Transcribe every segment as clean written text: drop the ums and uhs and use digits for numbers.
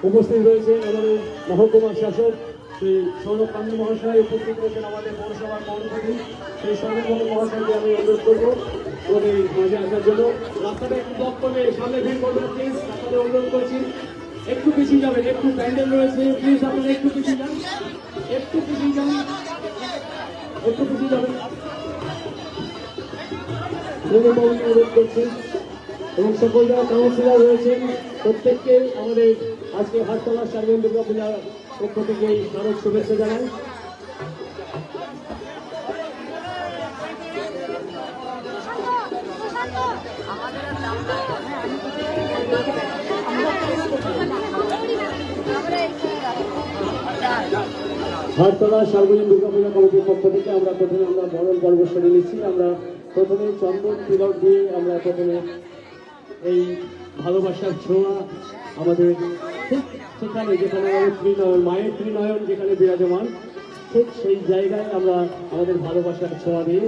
উপস্থিত রয়েছেন আমাদের মহকুমার শাসক শ্রী সৌরভ কান্তি মহাশয়, উপস্থিত রয়েছেন আমাদের পৌরসভার কর্মচারী সেই সৌরভ মহাশয়কে আমি অনুরোধ করবো ওদের মাঝে আসার জন্য। রাস্তাটা একটু ব্লক করলে সামনে ভিড় করবেন প্লিজ, আপনাদের অনুরোধ করছি একটু পিছিয়ে যাবেন, একটু প্যান্ডেল রয়েছে প্লিজ আপনারা একটু পিছিয়ে যান, একটু পিছিয়ে যান, একটু পিছিয়ে যাবেন অনুরোধ করছি। এবং সকল যারা কাউন্সিলর রয়েছেন প্রত্যেককে আমাদের আজকে হাটতলা সার্বজনীন দুর্গা পূজার পক্ষ থেকে স্মারক শুভেচ্ছা জানাই। হাটতলা সার্বজনীন দুর্গা পূজা কমিটির পক্ষ থেকে আমরা প্রথমে বরণ পর্ব সেরে নিচ্ছি। আমরা প্রথমে চন্দন তিলক দিয়ে আমরা প্রথমে এই ভালোবাসার ছোঁয়া আমাদের ঠিক সেখানে যেখানে আমাদের ত্রিনয়ন মায়ের ত্রিনয়ন যেখানে বিরাজমান ঠিক সেই জায়গায় আমরা আমাদের ভালোবাসার ছোঁয়া দিয়ে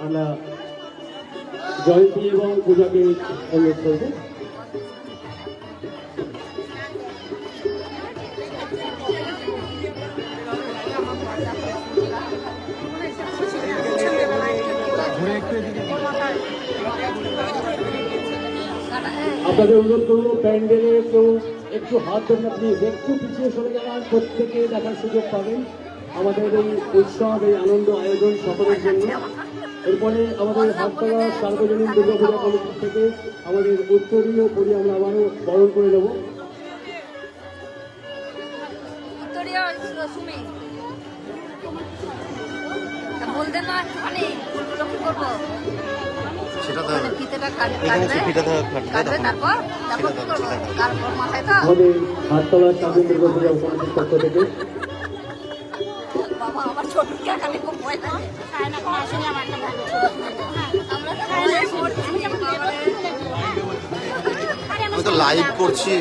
আমরা জয়ন্তী এবং পূজাকে অনুরোধ করব। আপনাদের অনুরোধ করবো প্যান্ডেলে কেউ একটু হাত ধরে প্লিজ একটু পিছিয়ে সরে যান, প্রত্যেকে দেখার সুযোগ পাবেন আমাদের এই উৎসব এই আনন্দ আয়োজন সকলের জন্য। এরপরে আমাদের হাটতলা সার্বজনীন দুর্গা পূজা কমিটি থেকে আমাদের উত্তরীয় পরি আমরা আবারও বরণ করে নেব। আমাদের হাটতলা সার্বজনীন দুর্গা পূজা কমিটির পক্ষ থেকে লাইভ করছি।